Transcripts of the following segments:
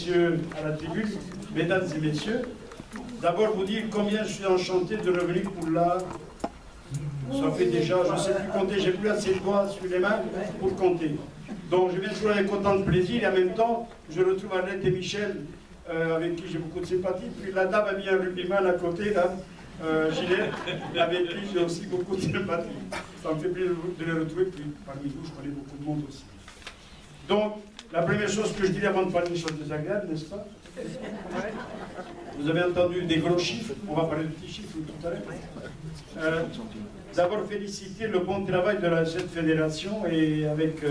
messieurs à la tribune, mesdames et messieurs, d'abord vous dire combien je suis enchanté de revenir pour l'art. Ça fait déjà, je ne sais plus compter, j'ai plus assez de doigts sur les mains pour compter. Donc je viens toujours avec autant de plaisir et en même temps, je retrouve Annette et Michel, avec qui j'ai beaucoup de sympathie. Puis la dame a mis un rugbyman à côté, là, Gilles, avec qui j'ai aussi beaucoup de sympathie. Ça me fait plaisir de les retrouver, puis parmi nous, je connais beaucoup de monde aussi. Donc, la première chose que je dirais avant de parler des choses désagréables, n'est-ce pas? Vous avez entendu des gros chiffres, on va parler de petits chiffres tout à l'heure. D'abord, féliciter le bon travail de cette fédération et avec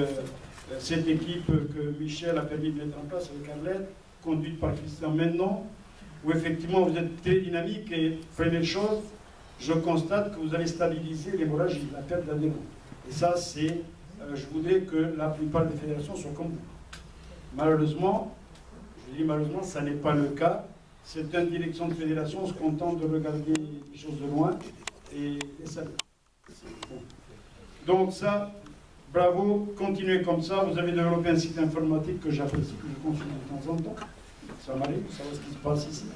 cette équipe que Michel a permis de mettre en place avec Arlette, conduite par Christian maintenant, où effectivement vous êtes très dynamique et première chose, je constate que vous avez stabilisé l'hémorragie, la perte d'adhérents. Et ça, c'est, je voudrais que la plupart des fédérations soient comme vous. Malheureusement, je dis malheureusement, ça n'est pas le cas. Certaines directions de fédération se contentent de regarder les choses de loin et ça. Bon. Donc ça, bravo, continuez comme ça. Vous avez développé un site informatique que j'apprécie, que je consulte de temps en temps. Ça m'arrive, vous savez ce qui se passe ici.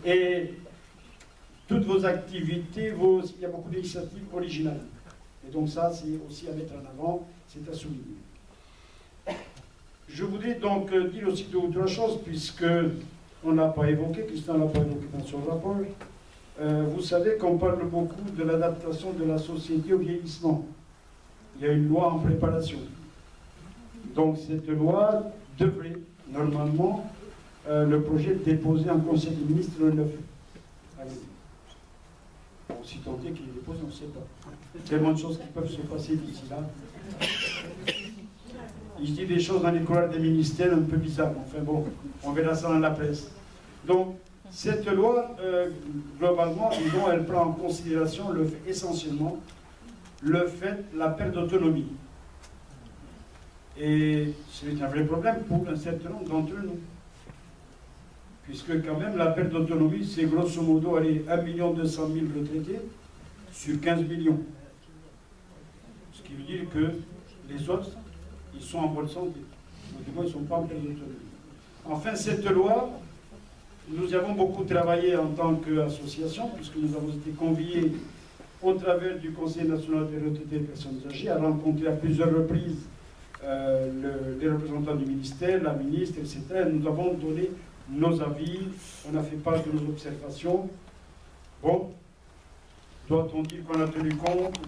Et toutes vos activités, il y a beaucoup d'initiatives originales. Et donc ça, c'est aussi à mettre en avant, c'est à souligner. Je voudrais donc dire aussi deux ou trois choses, puisque on n'a pas évoqué, Christian n'a pas évoqué dans son rapport. Vous savez qu'on parle beaucoup de l'adaptation de la société au vieillissement. Il y a une loi en préparation. Donc cette loi devrait, normalement, le projet déposé en Conseil des ministres le 9. Si tant est qu'il est déposé, on ne sait pas. Tellement de choses qui peuvent se passer d'ici là. Il dit des choses dans les couloirs des ministères un peu bizarres. Enfin bon, on verra ça dans la presse. Donc, cette loi, globalement, disons, elle prend en considération essentiellement la perte d'autonomie. Et c'est un vrai problème pour un certain nombre d'entre nous. Puisque quand même, la perte d'autonomie, c'est grosso modo, allez, 1 200 000 retraités sur 15 millions. Ce qui veut dire que les autres, ils sont en bonne santé. Du moins, ils ne sont pas en perte d'autonomie. Enfin, cette loi, nous avons beaucoup travaillé en tant qu'association, puisque nous avons été conviés au travers du Conseil national des retraités et des personnes âgées à rencontrer à plusieurs reprises les représentants du ministère, la ministre, etc. Et nous avons donné nos avis, on a fait part de nos observations. Bon, doit-on dire qu'on a tenu compte